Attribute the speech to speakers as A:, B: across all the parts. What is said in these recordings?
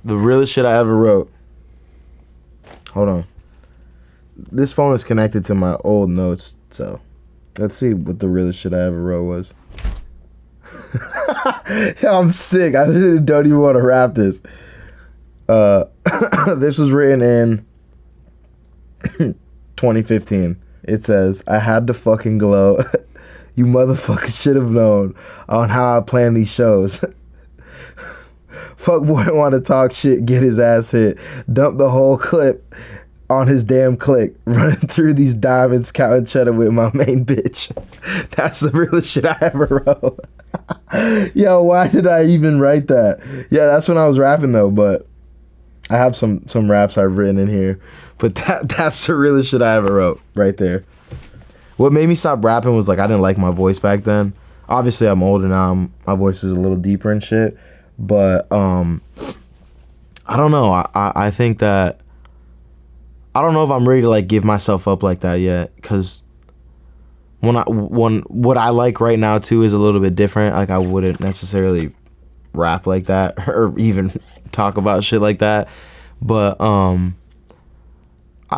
A: The realest shit I ever wrote. Hold on. This phone is connected to my old notes, so let's see what the realest shit I ever wrote was. Yeah, I'm sick. I don't even want to rap this. This was written in 2015. It says, I had to fucking glow. You motherfuckers should have known on how I plan these shows. Fuck boy want to talk shit, get his ass hit. Dump the whole clip on his damn click. Running through these diamonds, counting cheddar with my main bitch. That's the realest shit I ever wrote. Yo, why did I even write that? Yeah, that's when I was rapping though, but I have some raps I've written in here. But that's the realest shit I ever wrote right there. What made me stop rapping was like I didn't like my voice back then. Obviously I'm older now, my voice is a little deeper and shit. But I don't know. I think that I don't know if I'm ready to like give myself up like that yet, because what I like right now too is a little bit different. Like I wouldn't necessarily rap like that or even talk about shit like that. But I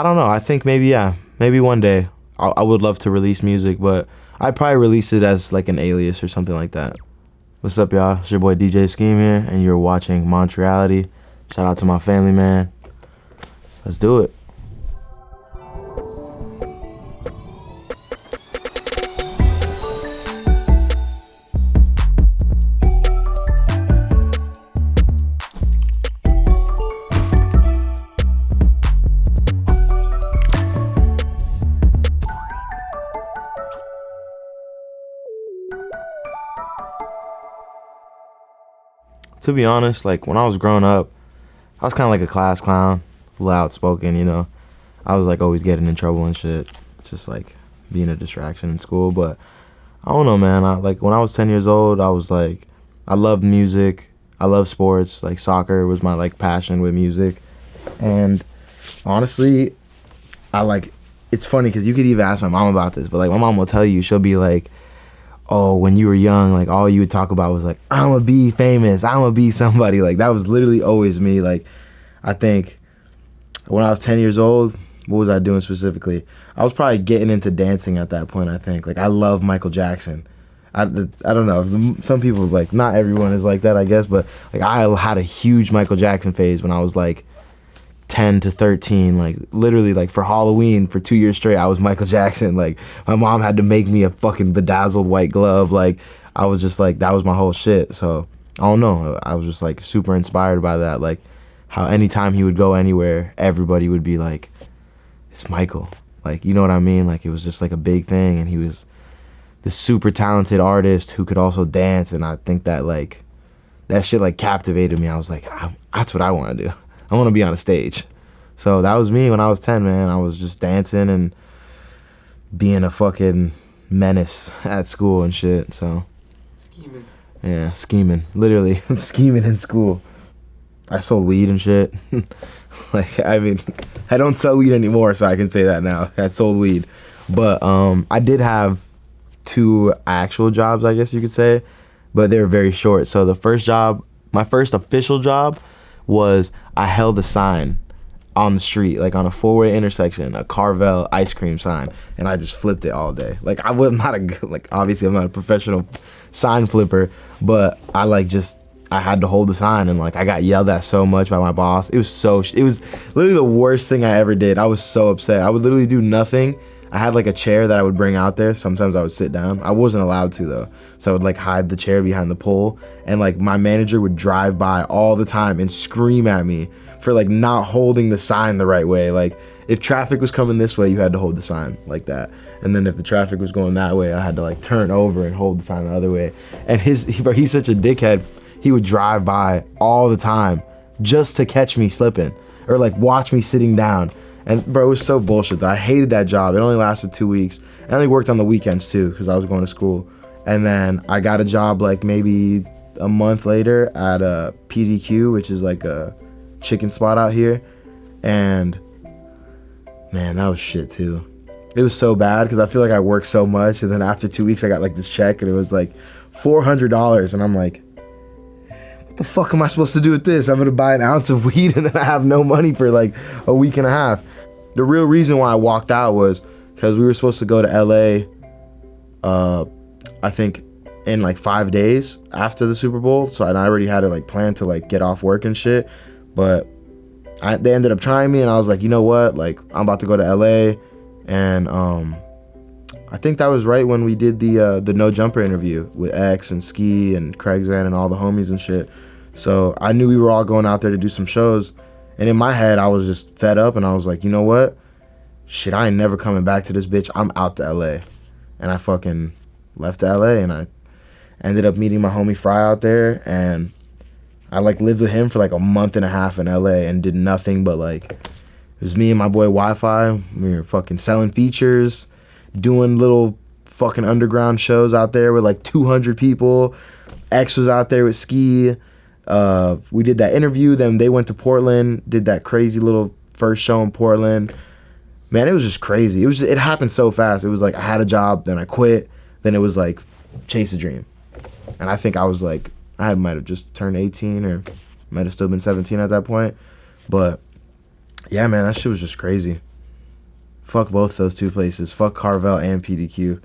A: don't know. I think maybe one day I would love to release music, but I'd probably release it as like an alias or something like that. What's up, y'all? It's your boy DJ Scheme here, and you're watching MONTREALITY. Shout out to my family, man. Let's do it. To be honest, like when I was growing up, I was kind of like a class clown, a little outspoken, you know. I was like always getting in trouble and shit, just like being a distraction in school. But I don't know, man. Like when I was 10 years old, I was like, I loved music, I loved sports. Like soccer was my like passion with music, and honestly, it's funny because you could even ask my mom about this, but like my mom will tell you, she'll be like, oh, when you were young, like all you would talk about was like, I'm gonna be famous, I'm gonna be somebody. Like that was literally always me. Like I think when I was 10 years old, what was I doing specifically? I was probably getting into dancing at that point. I think like I love Michael Jackson. I don't know, some people like, not everyone is like that, I guess, but like I had a huge Michael Jackson phase when I was like 10 to 13, like literally like for Halloween for 2 years straight I was Michael Jackson. Like my mom had to make me a fucking bedazzled white glove. Like I was just like, that was my whole shit. So I don't know, I was just like super inspired by that, like how anytime he would go anywhere everybody would be like, it's Michael, like, you know what I mean? Like it was just like a big thing, and he was this super talented artist who could also dance, and I think that like that shit like captivated me. I was like, that's what I want to do. I want to be on a stage. So that was me when I was 10, man. I was just dancing and being a fucking menace at school and shit. So
B: Scheming.
A: Yeah, scheming. Literally scheming in school. I sold weed and shit. Like, I mean, I don't sell weed anymore, so I can say that now. I sold weed. But I did have 2 actual jobs, I guess you could say, but they were very short. So the first job, my first official job, was I held a sign on the street, like on a 4-way intersection, a Carvel ice cream sign, and I just flipped it all day. Like I'm not a good, like obviously I'm not a professional sign flipper, but I had to hold the sign, and like I got yelled at so much by my boss. It was literally the worst thing I ever did. I was so upset. I would literally do nothing. I had like a chair that I would bring out there. Sometimes I would sit down. I wasn't allowed to though. So I would like hide the chair behind the pole, and like my manager would drive by all the time and scream at me for like not holding the sign the right way. Like if traffic was coming this way, you had to hold the sign like that. And then if the traffic was going that way, I had to like turn over and hold the sign the other way. And he's such a dickhead. He would drive by all the time just to catch me slipping or like watch me sitting down. And bro, it was so bullshit though. I hated that job. It only lasted 2 weeks. I only worked on the weekends too because I was going to school. And then I got a job like maybe a month later at a PDQ, which is like a chicken spot out here. And man, that was shit too. It was so bad because I feel like I worked so much, and then after 2 weeks I got like this check and it was like $400, and I'm like, what the fuck am I supposed to do with this? I'm gonna buy an ounce of weed and then I have no money for like a week and a half. The real reason why I walked out was because we were supposed to go to LA, I think in like 5 days after the Super Bowl. So I already had it like planned to like get off work and shit. But they ended up trying me and I was like, you know what? Like I'm about to go to LA. And I think that was right when we did the No Jumper interview with X and Ski and Craig Zan and all the homies and shit. So I knew we were all going out there to do some shows. And in my head, I was just fed up and I was like, you know what? Shit, I ain't never coming back to this bitch. I'm out to LA. And I fucking left to LA and I ended up meeting my homie Fry out there. And I like lived with him for like a month and a half in LA and did nothing but like, it was me and my boy Wi-Fi. We were fucking selling features, doing little fucking underground shows out there with like 200 people. X was out there with Ski. We did that interview. Then they went to Portland, did that crazy little first show in Portland. Man, it was just crazy. It happened so fast. It was like I had a job, then I quit. Then it was like chase a dream. And I think I was like, I might have just turned 18 or might have still been 17 at that point. But yeah, man, that shit was just crazy. Fuck both those two places. Fuck Carvel and PDQ.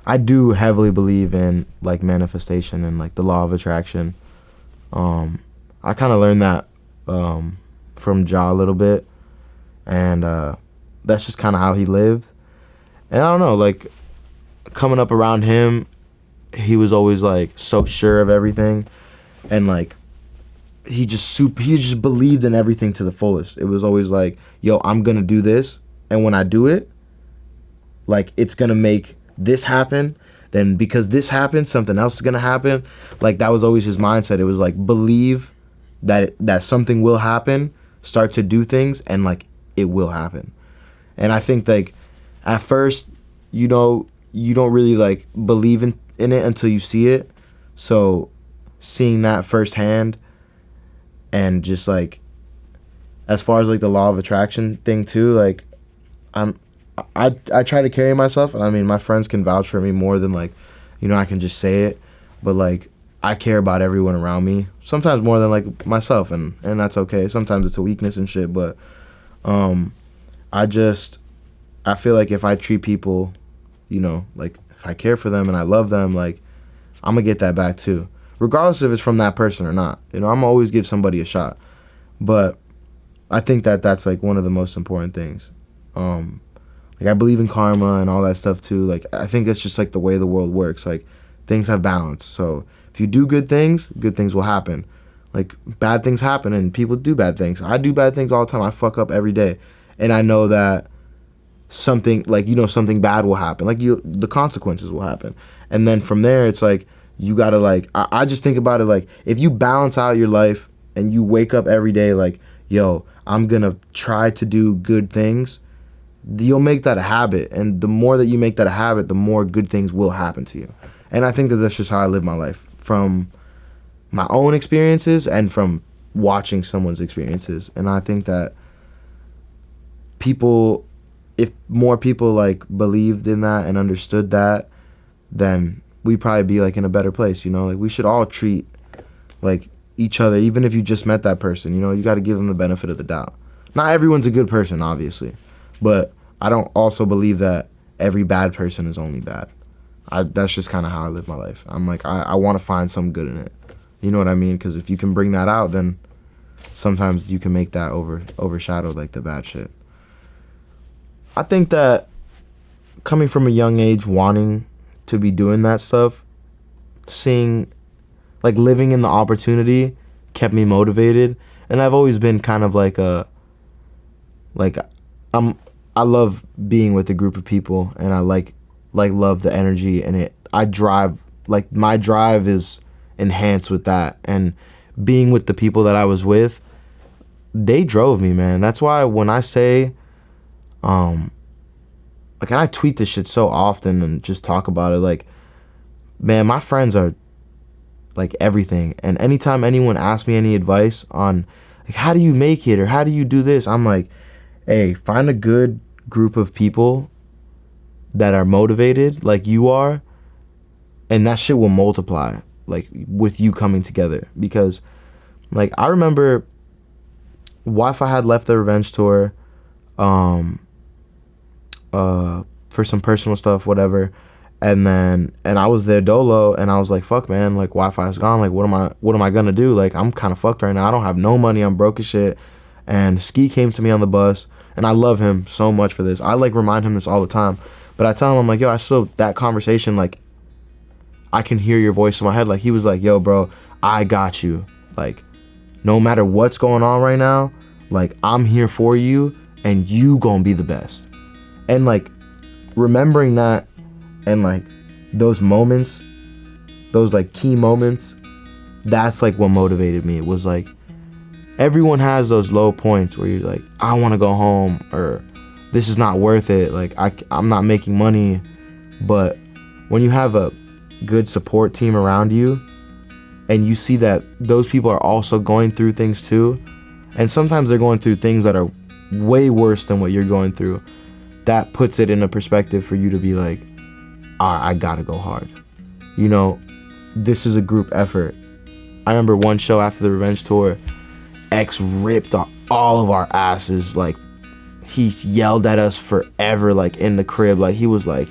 A: I do heavily believe in like manifestation and like the law of attraction. I kind of learned that from Ja a little bit, and that's just kind of how he lived. And I don't know, like coming up around him, he was always like so sure of everything, and like he just believed in everything to the fullest. It was always like, yo, I'm gonna do this, and when I do it, like it's gonna make this happen. Then because this happened, something else is gonna happen. Like that was always his mindset. It was like believe that something will happen, start to do things, and like it will happen. And I think like at first, you don't really like believe in it until you see it. So seeing that firsthand, and just like as far as like the law of attraction thing too, like I try to carry myself, and I mean my friends can vouch for me more than like, you know, I can just say it, but like I care about everyone around me, sometimes more than like myself, and that's okay. Sometimes it's a weakness and shit, but I feel like if I treat people, you know, like if I care for them and I love them, like I'm gonna get that back too, regardless if it's from that person or not. You know, I'm gonna always give somebody a shot. But I think that's like one of the most important things. Like I believe in karma and all that stuff too. Like I think that's just like the way the world works. Like things have balance. So if you do good things will happen. Like bad things happen and people do bad things. I do bad things all the time. I fuck up every day. And I know that something like, you know, something bad will happen. Like the consequences will happen. And then from there it's like you gotta like I just think about it like if you balance out your life and you wake up every day like, yo, I'm gonna try to do good things, you'll make that a habit, and the more that you make that a habit, the more good things will happen to you. And I think that that's just how I live my life, from my own experiences and from watching someone's experiences. And I think that people, if more people like believed in that and understood that, then we'd probably be like in a better place, you know? Like we should all treat like each other, even if you just met that person, you know, you got to give them the benefit of the doubt. Not everyone's a good person, obviously. But I don't also believe that every bad person is only bad. That's just kind of how I live my life. I'm like, I want to find some good in it. You know what I mean? Because if you can bring that out, then sometimes you can make that overshadow like the bad shit. I think that coming from a young age, wanting to be doing that stuff, seeing, like living in the opportunity kept me motivated. And I've always been kind of like I love being with a group of people, and I like love the energy, and I drive, like my drive is enhanced with that. And being with the people that I was with, they drove me, man. That's why when I say like, and I tweet this shit so often and just talk about it, like, man, my friends are like everything. And anytime anyone asks me any advice on like how do you make it or how do you do this, I'm like, hey, find a good group of people that are motivated like you are, and that shit will multiply. like with you coming together, because like I remember Wi-Fi had left the Revenge tour for some personal stuff, whatever, and I was there dolo, and I was like, fuck man, like Wi-Fi's gone, like what am I gonna do? Like I'm kind of fucked right now. I don't have no money, I'm broke as shit. And Ski came to me on the bus, and I love him so much for this. I like remind him this all the time, but I tell him, I'm like, yo, I still, that conversation, like I can hear your voice in my head. Like he was like, yo bro, I got you, like no matter what's going on right now, like I'm here for you, and you gonna be the best. And like remembering that, and like those moments, those like key moments, that's like what motivated me. It was like, everyone has those low points where you're like, I want to go home, or this is not worth it, like I'm not making money. But when you have a good support team around you, and you see that those people are also going through things too, and sometimes they're going through things that are way worse than what you're going through, that puts it in a perspective for you to be like, all right, I gotta go hard. You know, this is a group effort. I remember one show after the Revenge tour, X ripped all of our asses. Like he yelled at us forever, like in the crib. Like he was like,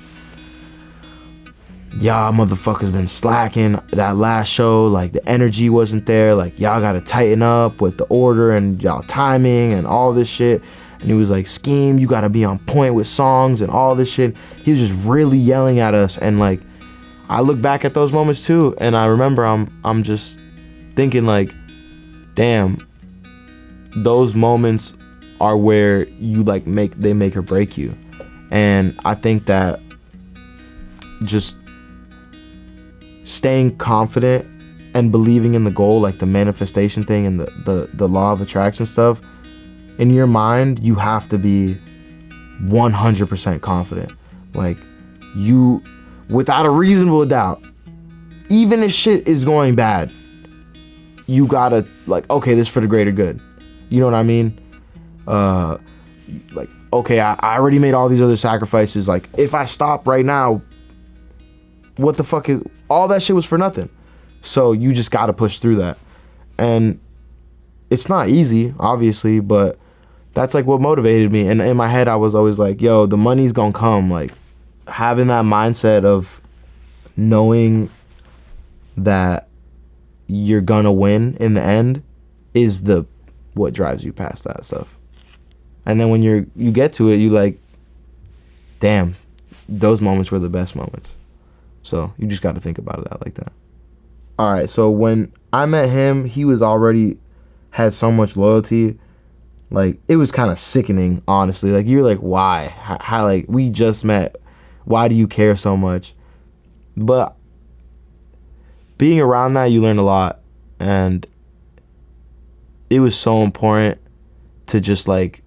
A: y'all motherfuckers been slacking that last show, like the energy wasn't there, like y'all gotta tighten up with the order and y'all timing and all this shit. And he was like, Scheme, you gotta be on point with songs and all this shit. He was just really yelling at us. And like I look back at those moments too, and I remember I'm just thinking like, damn, those moments are where you like they make or break you. And I think that just staying confident and believing in the goal, like the manifestation thing and the law of attraction stuff, in your mind you have to be 100% confident. Like you, without a reasonable doubt, even if shit is going bad, you gotta like, okay, this is for the greater good. You know what I mean? Like, okay, I already made all these other sacrifices. Like if I stop right now, what the fuck is, all that shit was for nothing. So you just gotta push through that. And it's not easy, obviously, but that's like what motivated me. And in my head, I was always like, yo, the money's gonna come. Like having that mindset of knowing that you're gonna win in the end is what drives you past that stuff. And then when you get to it, you like, damn, those moments were the best moments. So you just got to think about it like that. All right, so when I met him, he was already had so much loyalty. Like it was kind of sickening, honestly. Like you're like, why? How like we just met? Why do you care so much? But being around that, you learn a lot, and it was so important to just like,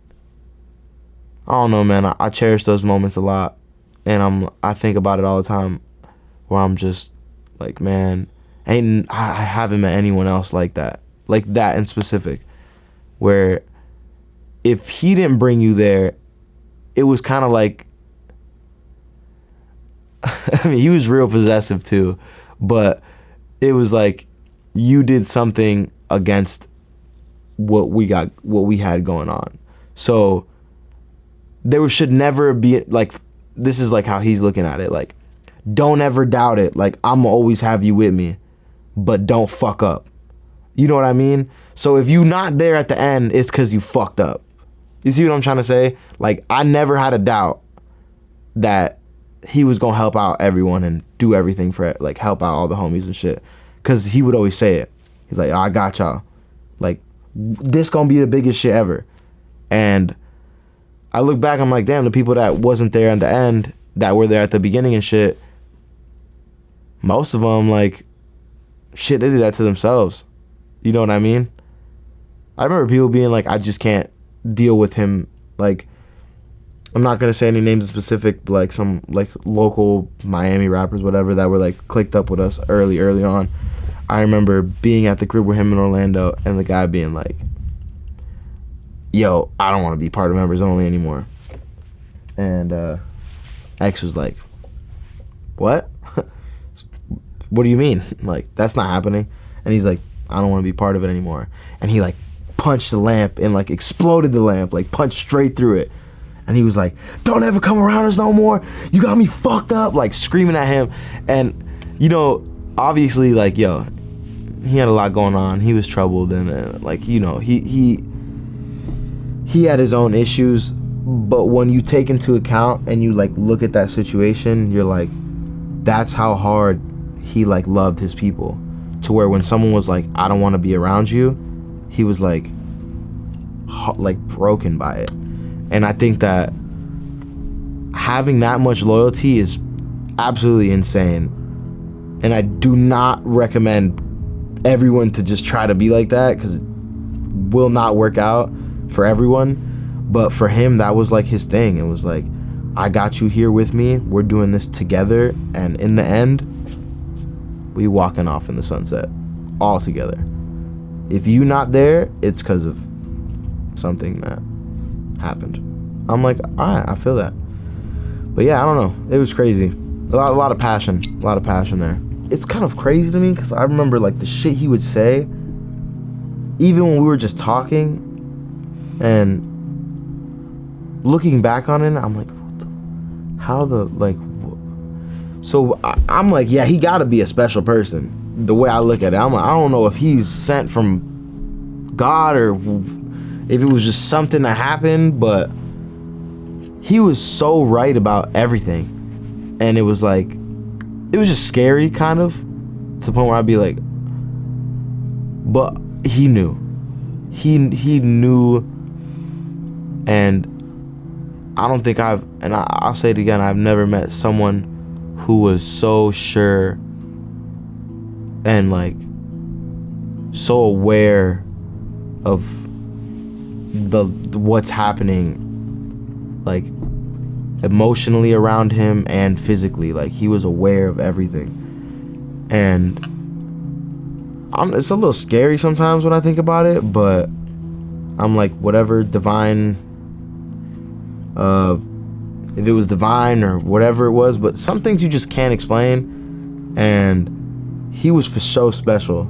A: I don't know, man. I cherish those moments a lot, and I think about it all the time, where I'm just like, man, I haven't met anyone else like that in specific, where if he didn't bring you there, it was kind of like, I mean, he was real possessive too, but it was like you did something against what we had going on. So there should never be, like, this is like how he's looking at it, like, don't ever doubt it, like I'm always have you with me, but don't fuck up. You know what I mean? So if you not there at the end, it's because you fucked up. You see what I'm trying to say? Like I never had a doubt that he was gonna help out everyone and do everything for it, like help out all the homies and shit, because he would always say it. He's like, oh, I got y'all, like this gonna be the biggest shit ever. And I look back, I'm like, damn, the people that wasn't there at the end, that were there at the beginning and shit, most of them, like, shit, they did that to themselves. You know what I mean? I remember people being like, I just can't deal with him. Like, I'm not gonna say any names in specific, but like some like local Miami rappers, whatever, that were like clicked up with us early on. I remember being at the crib with him in Orlando, and the guy being like, yo, I don't want to be part of Members Only anymore. And X was like, what? what do you mean? Like, that's not happening. And he's like, I don't want to be part of it anymore. And he like punched the lamp and like exploded the lamp, like punched straight through it. And he was like, don't ever come around us no more. You got me fucked up, like screaming at him. And, you know, obviously, like, yo, he had a lot going on. He was troubled, and like, you know, he had his own issues. But when you take into account and you like look at that situation, you're like, that's how hard he like loved his people. To where when someone was like, I don't want to be around you, he was like broken by it. And I think that having that much loyalty is absolutely insane. And I do not recommend everyone to just try to be like that, because it will not work out for everyone. But for him, that was like his thing. It was like, I got you here with me. We're doing this together. And in the end, we walking off in the sunset all together. If you not there, it's because of something that happened. I'm like, all right, I feel that. But yeah, I don't know. It was crazy. A lot of passion. A lot of passion there. It's kind of crazy to me because I remember like the shit he would say, even when we were just talking, and looking back on it, I'm like, so I'm like, yeah, he gotta be a special person. The way I look at it, I'm like, I don't know if he's sent from God or if it was just something that happened, but he was so right about everything. And it was like, it was just scary, kind of, to the point where I'd be like, but he knew. He knew. And I don't think I'll say it again, I've never met someone who was so sure and like so aware of what's happening, like emotionally around him and physically. Like, he was aware of everything. And it's a little scary sometimes when I think about it, but I'm like, whatever divine, if it was divine or whatever it was, but some things you just can't explain. And he was for so special.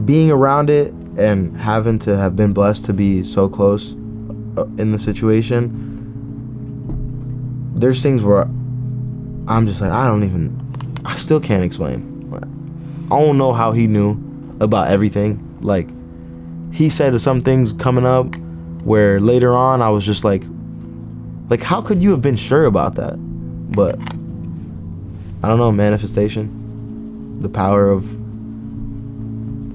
A: Being around it and having to have been blessed to be so close in the situation, there's things where I'm just like, I still can't explain. I don't know how he knew about everything. Like, he said some things coming up where later on I was just like, how could you have been sure about that? But I don't know, manifestation, the power of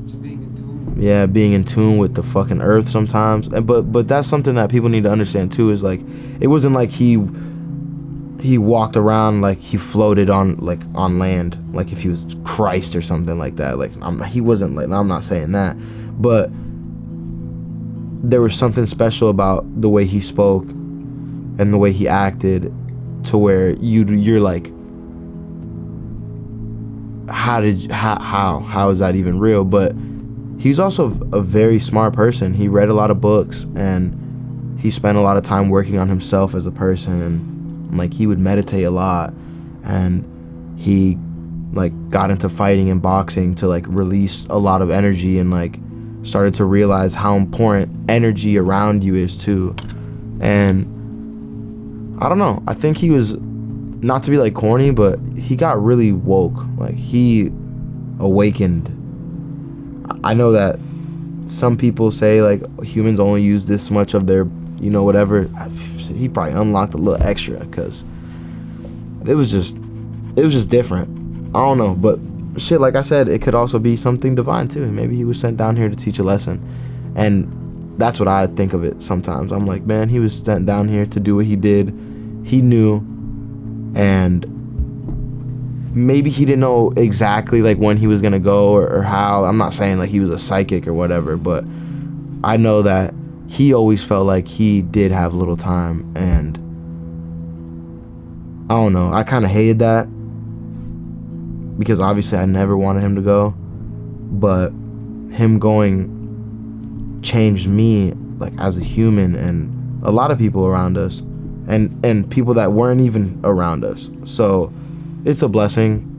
B: just being in tune.
A: Yeah, being in tune with the fucking earth sometimes. And but that's something that people need to understand too, is like, it wasn't like he walked around like he floated on land, like if he was Christ or something like that. Like, he wasn't, like, I'm not saying that, but there was something special about the way he spoke and the way he acted, to where you're like, how is that even real? But he's also a very smart person. He read a lot of books, and he spent a lot of time working on himself as a person, and like, he would meditate a lot, and he like got into fighting and boxing to like release a lot of energy, and like started to realize how important energy around you is too. And I don't know, I think he was, not to be like corny, but he got really woke. Like, he awakened. I know that some people say like humans only use this much of their, you know, whatever. He probably unlocked a little extra, because it was just different. I don't know, but shit, like I said, it could also be something divine too. Maybe he was sent down here to teach a lesson, and that's what I think of it sometimes. I'm like, man, he was sent down here to do what he did. He knew, and maybe he didn't know exactly like when he was gonna go or how. I'm not saying like he was a psychic or whatever, but I know that he always felt like he did have little time, and I don't know, I kind of hated that, because obviously I never wanted him to go, but him going changed me like as a human, and a lot of people around us, and people that weren't even around us. So it's a blessing.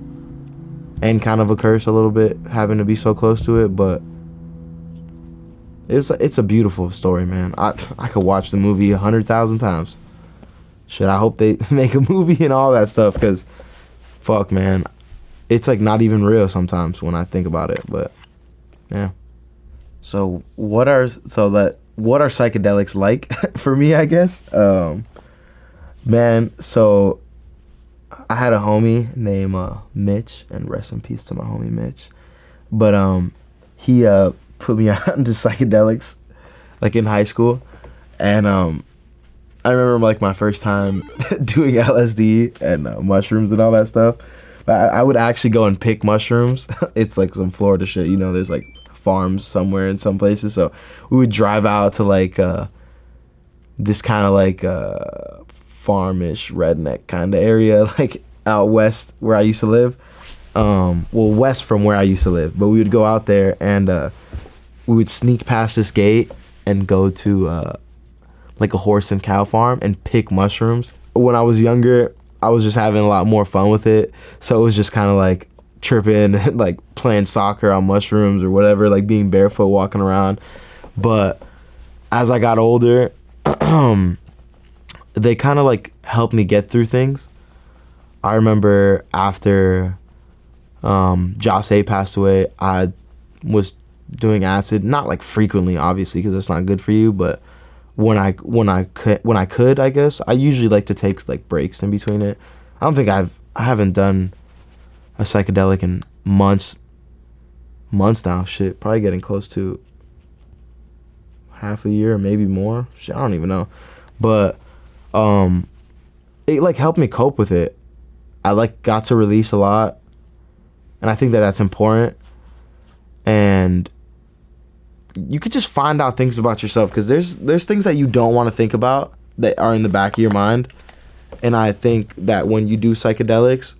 A: and kind of a curse a little bit having to be so close to it, but it's a beautiful story, man. I could watch the movie 100,000 times. Shit, I hope they make a movie and all that stuff, because fuck, man, it's like not even real sometimes when I think about it. But yeah. So what are psychedelics like for me, I guess? Man, so I had a homie named Mitch, and rest in peace to my homie Mitch. But he put me out into psychedelics like in high school, and I remember like my first time doing LSD and mushrooms and all that stuff. I would actually go and pick mushrooms. It's like some Florida shit, you know. There's like farms somewhere in some places, so we would drive out to like this kind of like farmish redneck kind of area, like out west where I used to live. Well, west from where I used to live, but we would go out there and we would sneak past this gate and go to like a horse and cow farm and pick mushrooms. When I was younger, I was just having a lot more fun with it, so it was just kind of like tripping, like playing soccer on mushrooms or whatever, like being barefoot walking around. But as I got older, they kind of like helped me get through things. I remember after Jose passed away, I was doing acid, not like frequently, obviously, because it's not good for you, but when I could, I guess I usually like to take like breaks in between it. I haven't done a psychedelic in months now. Shit, probably getting close to half a year, maybe more. Shit, I don't even know. But it like helped me cope with it. I like got to release a lot, and I think that that's important. And you could just find out things about yourself, because there's things that you don't want to think about that are in the back of your mind. And I think that when you do psychedelics,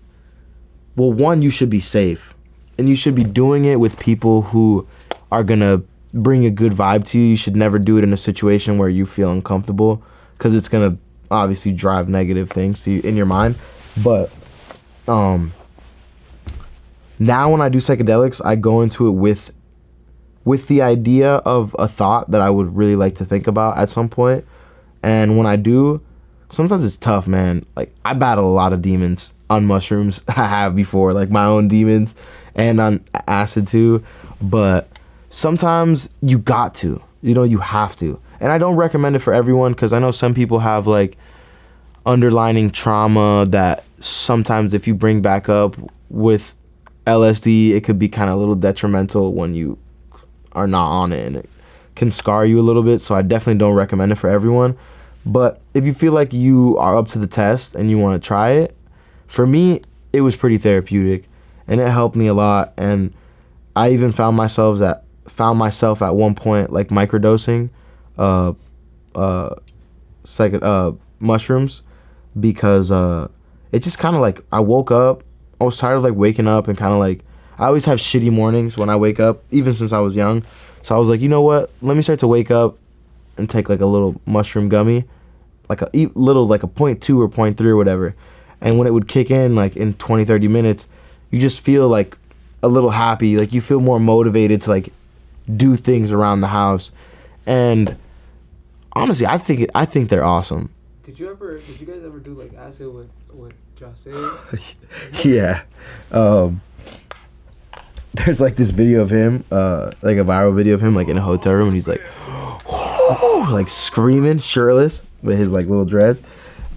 A: well, one, you should be safe, and you should be doing it with people who are gonna bring a good vibe to you. You should never do it in a situation where you feel uncomfortable, because it's gonna obviously drive negative things to you in your mind. But now when I do psychedelics, I go into it with the idea of a thought that I would really like to think about at some point. And when I do, sometimes it's tough, man. Like, I battle a lot of demons on mushrooms. I have before, like my own demons, and on acid too. But sometimes you got to, you have to. And I don't recommend it for everyone, because I know some people have like underlining trauma that sometimes if you bring back up with LSD, it could be kind of a little detrimental when you are not on it, and it can scar you a little bit. So I definitely don't recommend it for everyone. But if you feel like you are up to the test and you want to try it, for me, it was pretty therapeutic, and it helped me a lot. And I even found myself at one point like microdosing mushrooms, because it just kind of like, I woke up, I was tired of like waking up, and kind of like, I always have shitty mornings when I wake up, even since I was young. So I was like, you know what? Let me start to wake up and take like a little mushroom gummy, like a little, like a 0.2 or 0.3 or whatever. And when it would kick in, like in 20, 30 minutes, you just feel like a little happy. Like you feel more motivated to like do things around the house. And honestly, I think they're awesome.
B: Did you guys ever do like acid with Jose?
A: Yeah. There's like this video of him, like a viral video of him like in a hotel room, and he's like, like screaming, shirtless, with his like little dreads.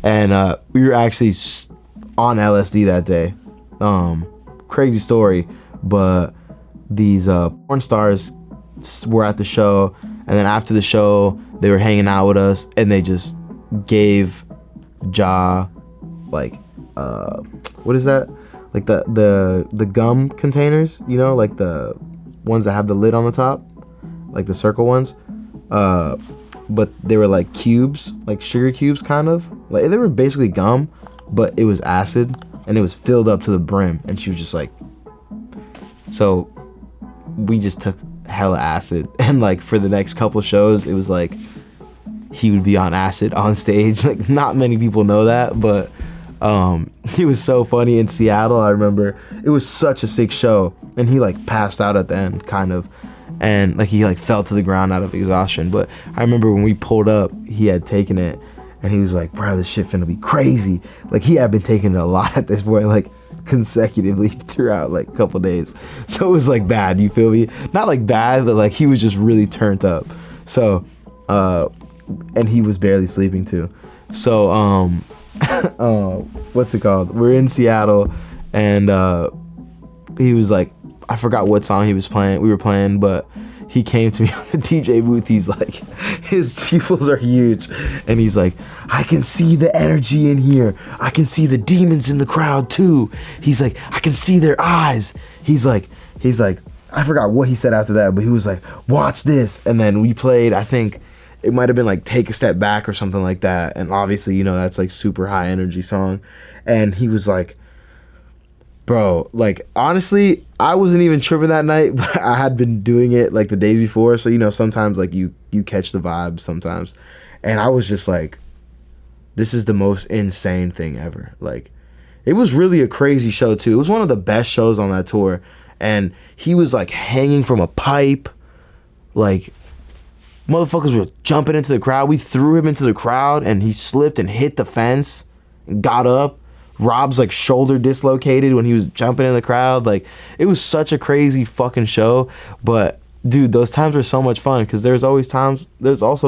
A: And we were actually on LSD that day. Crazy story, but these porn stars were at the show, and then after the show, they were hanging out with us, and they just gave Ja like what is that? Like the gum containers, like the ones that have the lid on the top, like the circle ones. But they were like cubes, like sugar cubes, kind of. Like they were basically gum, but it was acid, and it was filled up to the brim. And she was just like, so we just took hella acid, and like for the next couple shows, it was like he would be on acid on stage. Like not many people know that, but He was so funny in Seattle. I remember it was such a sick show, and he like passed out at the end, kind of, and like he like fell to the ground out of exhaustion. But I remember when we pulled up, he had taken it, and he was like, "Bro, this shit finna be crazy." Like he had been taking it a lot at this point, like consecutively throughout like a couple days. So it was like bad. You feel me? Not like bad, but like he was just really turned up. So, and he was barely sleeping too. So, what's it called? We're in Seattle, and he was like, I forgot what song we were playing, but he came to me on the DJ booth. He's like, his pupils are huge, and he's like, I can see the energy in here. I can see the demons in the crowd too. He's like, I can see their eyes. He's like, I forgot what he said after that, but he was like, watch this. And then we played, I think it might have been like Take a Step Back or something like that. And obviously, you know, that's like super high energy song. And he was like, bro, like honestly, I wasn't even tripping that night, but I had been doing it like the days before. So, you know, sometimes like you catch the vibes sometimes. And I was just like, this is the most insane thing ever. Like, it was really a crazy show too. It was one of the best shows on that tour. And he was like hanging from a pipe. Like, motherfuckers were jumping into the crowd. We threw him into the crowd and he slipped and hit the fence and got up. Rob's like shoulder dislocated when he was jumping in the crowd. Like, it was such a crazy fucking show. But dude, those times were so much fun, because there's also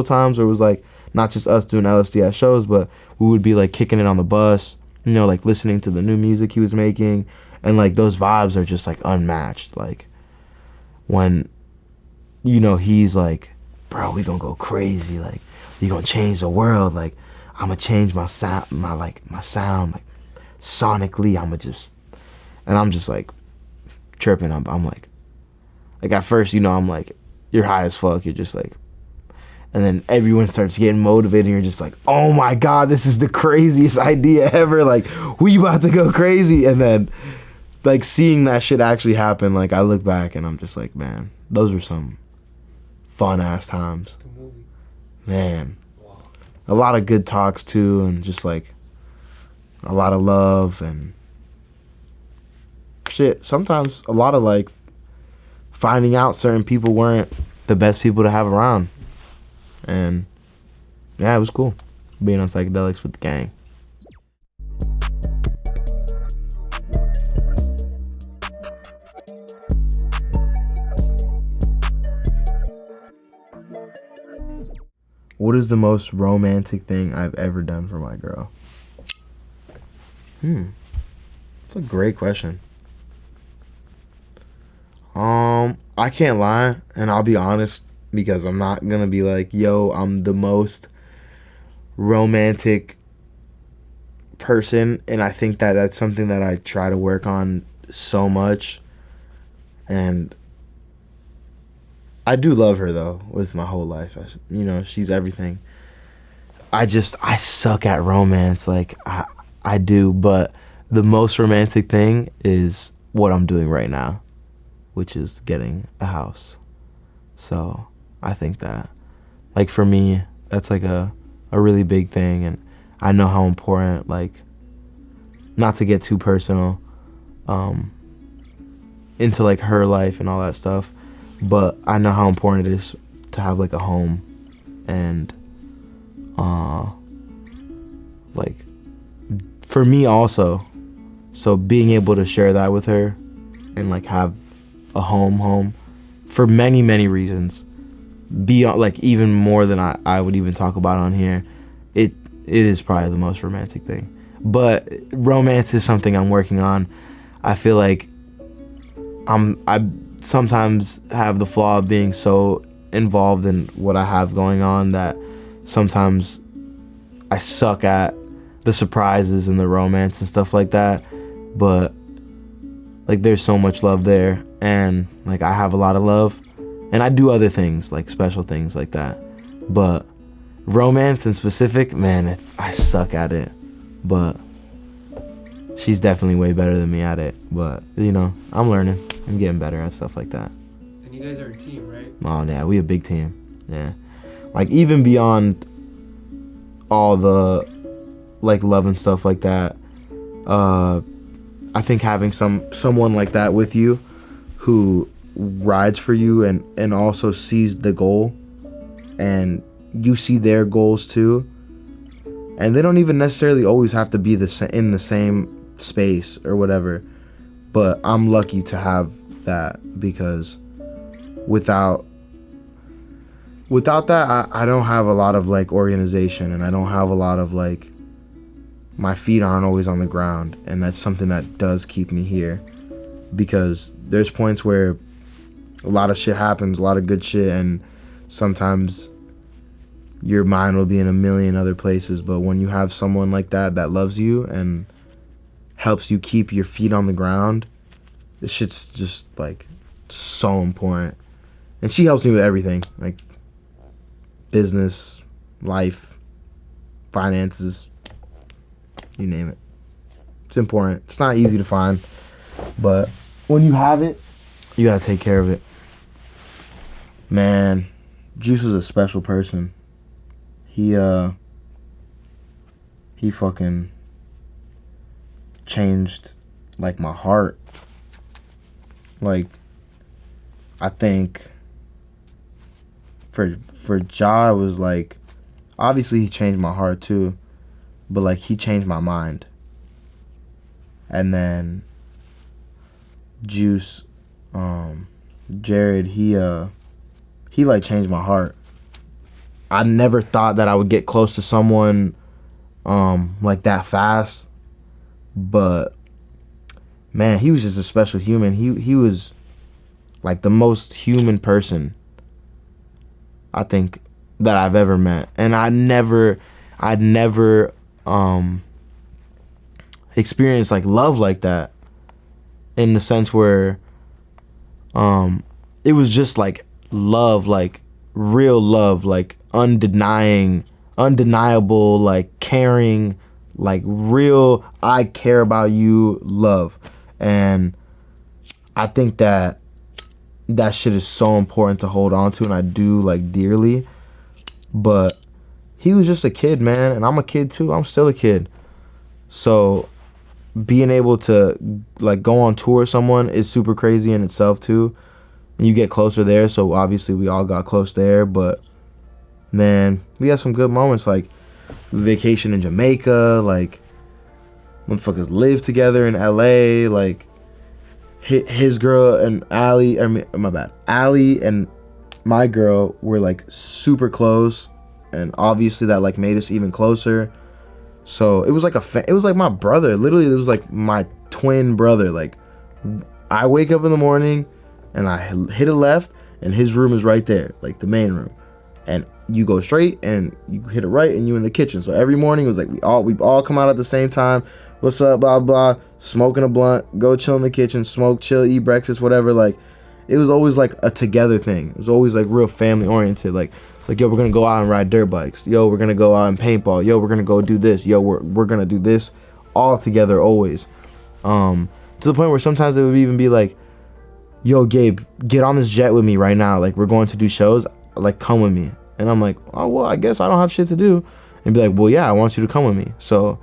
A: times where it was like not just us doing LSD shows, but we would be like kicking it on the bus, you know, like listening to the new music he was making, and like those vibes are just like unmatched. Like when, you know, he's like, bro, we gonna go crazy, like you gonna change the world, like I'm gonna change my sound, my sound, like sonically, I'm just like tripping. I'm like at first, you know, I'm like, you're high as fuck, you're just like, and then everyone starts getting motivated and you're just like, oh my god, this is the craziest idea ever, like we about to go crazy. And then like seeing that shit actually happen, like I look back and I'm just like, man, those were some fun ass times.
B: The movie.
A: Man. Wow. A lot of good talks too, and just like a lot of love and shit. Sometimes a lot of like finding out certain people weren't the best people to have around. And yeah, it was cool being on psychedelics with the gang. What is the most romantic thing I've ever done for my girl? That's a great question. I can't lie, and I'll be honest, because I'm not gonna be like, yo, I'm the most romantic person, and I think that that's something that I try to work on so much. And I do love her though, with my whole life. You know, she's everything. I suck at romance, like I do, but the most romantic thing is what I'm doing right now, which is getting a house. So I think that, like, for me, that's like a really big thing, and I know how important, like, not to get too personal into like her life and all that stuff, but I know how important it is to have like a home, and like for me also, so being able to share that with her and like have a home for many reasons, beyond, like, even more than I would even talk about on here, it is probably the most romantic thing. But romance is something I'm working on. I feel like I sometimes have the flaw of being so involved in what I have going on that sometimes I suck at the surprises and the romance and stuff like that. But like, there's so much love there, and like I have a lot of love, and I do other things, like special things like that. But romance in specific, man, I suck at it. But she's definitely way better than me at it. But, you know, I'm learning. I'm getting better at stuff like that.
B: And you guys are a team, right?
A: Oh, yeah, we a big team. Yeah. Like, even beyond all the, like, love and stuff like that, I think having someone like that with you who rides for you and also sees the goal, and you see their goals too, and they don't even necessarily always have to be in the same space or whatever, but I'm lucky to have that, because without that, I don't have a lot of like organization, and I don't have a lot of like, my feet aren't always on the ground, and that's something that does keep me here, because there's points where a lot of shit happens, a lot of good shit, and sometimes your mind will be in a million other places, but when you have someone like that loves you and helps you keep your feet on the ground, this shit's just like so important. And she helps me with everything, like business, life, finances, you name it. It's important. It's not easy to find, but when you have it, you gotta take care of it. Man, Juice was a special person. He fucking changed like my heart. Like, I think for Ja, it was like, obviously he changed my heart too, but like he changed my mind. And then Juice, Jared, he like changed my heart. I never thought that I would get close to someone like that fast, but man, he was just a special human. He was like the most human person I think that I've ever met, and I'd never experienced like love like that, in the sense where it was just like love, like real love, like undeniable, like caring, like real I care about you love. And I think that shit is so important to hold on to, and I do like dearly. But he was just a kid, man, and I'm a kid too. I'm still a kid. So being able to like go on tour with someone is super crazy in itself too. And you get closer there, so obviously we all got close there, but man, we had some good moments, like vacation in Jamaica, like motherfuckers live together in LA, like his girl and Allie and my girl were like super close, and obviously that like made us even closer. So it was like it was like my brother, literally. It was like my twin brother. Like, I wake up in the morning and I hit a left, and his room is right there, like the main room, and you go straight and you hit a right and you in the kitchen. So every morning it was like we all come out at the same time. What's up, blah blah, smoking a blunt, go chill in the kitchen, smoke, chill, eat breakfast, whatever. Like, it was always like a together thing. It was always like real family oriented. Like, it's like, yo, we're gonna go out and ride dirt bikes. Yo, we're gonna go out and paintball. Yo, we're gonna go do this. Yo, we're gonna do this, all together always. To the point where sometimes it would even be like, yo, Gabe, get on this jet with me right now. Like, we're going to do shows. Like, come with me. And I'm like, oh, well, I guess I don't have shit to do. And be like, well, yeah, I want you to come with me. So,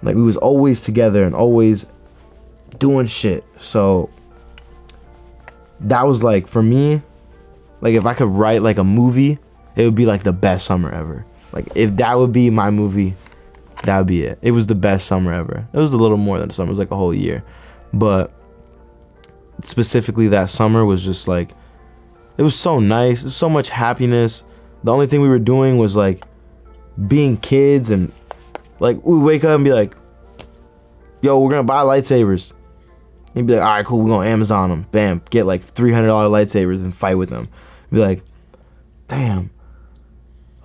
A: like, we was always together and always doing shit. So, that was, like, for me, like, if I could write, like, a movie, it would be, like, the best summer ever. Like, if that would be my movie, that would be it. It was the best summer ever. It was a little more than a summer. It was, like, a whole year. But specifically that summer was just, like, it was so nice. There's so much happiness. The only thing we were doing was, like, being kids, and, like, we wake up and be like, yo, we're gonna buy lightsabers. And he'd be like, all right, cool, we're gonna Amazon them. Bam, get like $300 lightsabers and fight with them. Be like, damn.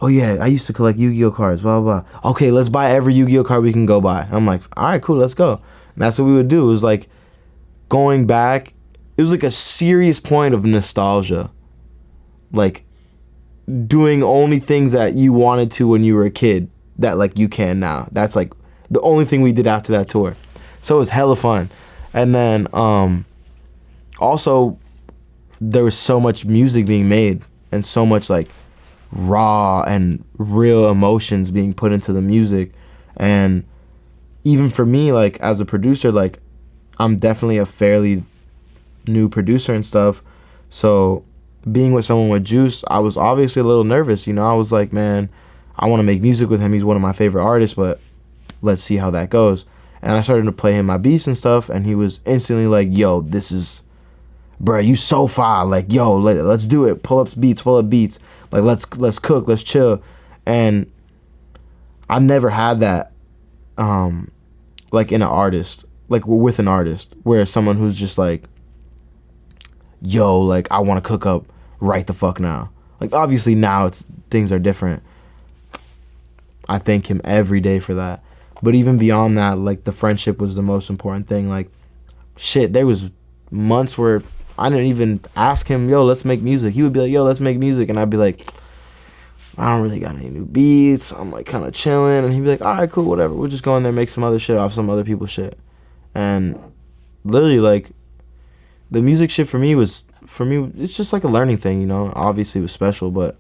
A: Oh yeah, I used to collect Yu-Gi-Oh cards, blah, blah, blah. Okay, let's buy every Yu-Gi-Oh card we can go buy. I'm like, all right, cool, let's go. And that's what we would do. It was like going back. It was like a serious point of nostalgia. Like, doing only things that you wanted to when you were a kid that, like, you can now. That's, like, the only thing we did after that tour. So it was hella fun. And then, also, there was so much music being made and so much, like, raw and real emotions being put into the music. And even for me, like as a producer, like I'm definitely a fairly new producer and stuff. So being with someone with Juice, I was obviously a little nervous. You know, I was like, man, I want to make music with him. He's one of my favorite artists, but let's see how that goes. And I started to play him my beats and stuff, and he was instantly like, yo, this is, bruh, you so fire. Like, yo, let's do it. Pull up beats. Like, let's cook, let's chill. And I never had that, like in an artist, like with an artist, where someone who's just like, yo, like I want to cook up right the fuck now. Like obviously now things are different. I thank him every day for that. But even beyond that, like the friendship was the most important thing. Like shit, there was months where I didn't even ask him, yo, let's make music. He would be like, yo, let's make music. And I'd be like, I don't really got any new beats. I'm like kind of chilling. And he'd be like, all right, cool, whatever. We'll just go in there and make some other shit off some other people's shit. And literally like the music shit for me, it's just like a learning thing, you know. Obviously it was special, but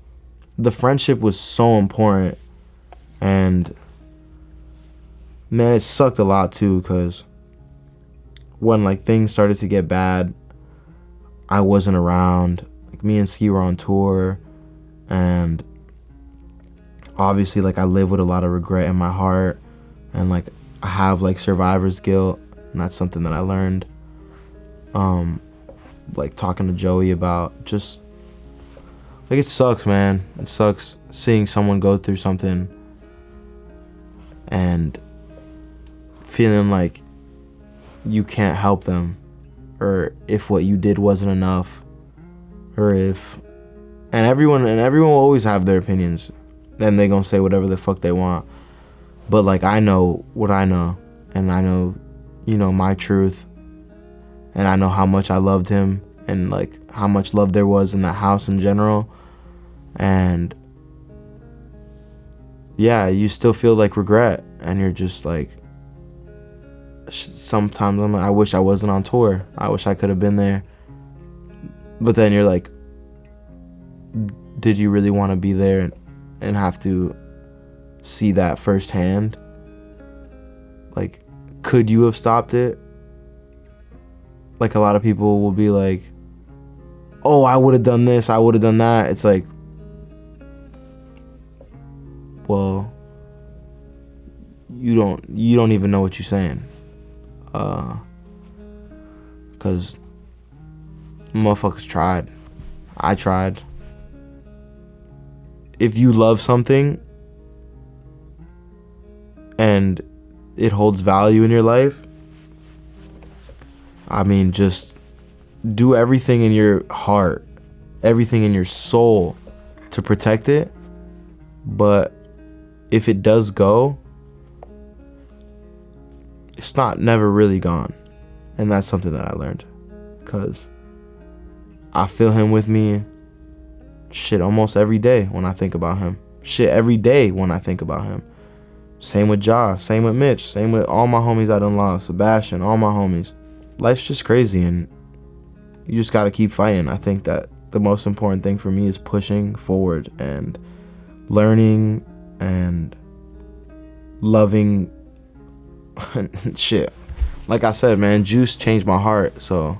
A: the friendship was so important. And man, it sucked a lot too, because when like things started to get bad, I wasn't around. Like me and Ski were on tour, and obviously like I live with a lot of regret in my heart, and like I have like survivor's guilt, and that's something that I learned. Like talking to Joey about, just like it sucks, man. It sucks seeing someone go through something and feeling like you can't help them, or if what you did wasn't enough, or if and everyone will always have their opinions, and they gonna say whatever the fuck they want. But like I know what I know, and I know, you know, my truth, and I know how much I loved him, and like how much love there was in that house in general. And yeah, you still feel like regret, and you're just like, sometimes I'm like, I wish I wasn't on tour. I wish I could have been there. But then you're like, did you really want to be there and have to see that firsthand? Like, could you have stopped it? Like a lot of people will be like, oh, I would have done this, I would have done that. It's like, well, you don't even know what you're saying. Cause motherfuckers tried. I tried. If you love something and it holds value in your life, I mean, just do everything in your heart, everything in your soul to protect it. But if it does go, it's never really gone. And that's something that I learned, because I feel him with me shit almost every day when I think about him. Shit every day when I think about him. Same with Ja, same with Mitch, same with all my homies I done lost, Sebastian, all my homies. Life's just crazy, and you just gotta keep fighting. I think that the most important thing for me is pushing forward and learning and loving shit. Like I said, man, Juice changed my heart, so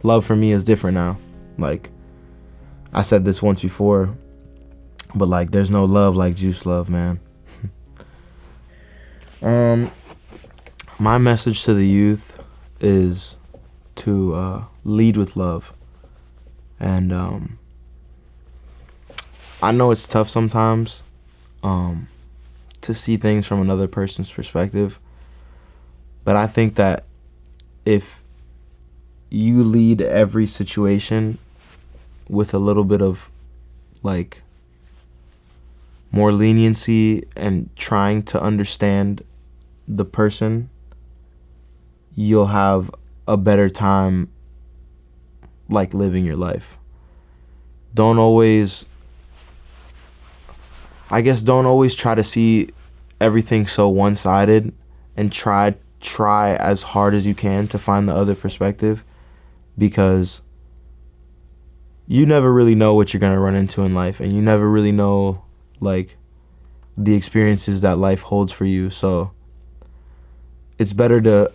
A: love for me is different now. Like I said this once before, but like there's no love like Juice love, man. My message to the youth is to lead with love. And I know it's tough sometimes to see things from another person's perspective, but I think that if you lead every situation with a little bit of like more leniency and trying to understand the person, you'll have a better time like living your life. Don't always try to see everything so one-sided, and try as hard as you can to find the other perspective, because you never really know what you're going to run into in life, and you never really know like the experiences that life holds for you. So it's better to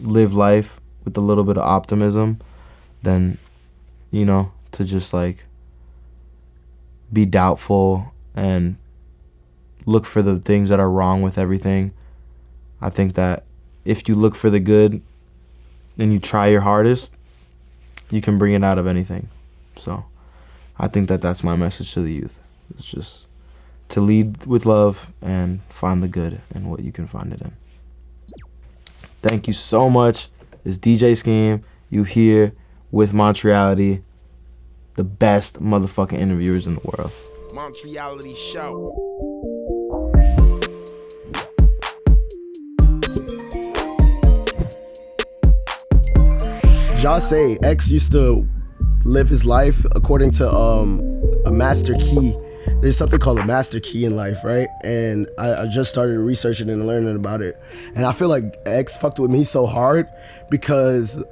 A: live life with a little bit of optimism than, you know, to just like be doubtful and look for the things that are wrong with everything. I think that if you look for the good and you try your hardest, you can bring it out of anything. So I think that that's my message to the youth. It's just to lead with love and find the good in what you can find it in. Thank you so much. It's DJ Scheme. You here with MONTREALITY, the best motherfucking interviewers in the world.
C: MONTREALITY show.
D: Say X used to live his life according to a master key. There's something called a master key in life, right? And I just started researching and learning about it. And I feel like X fucked with me so hard because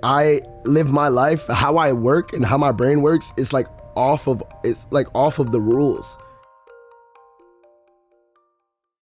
D: I live my life, how I work and how my brain works is like off of the rules.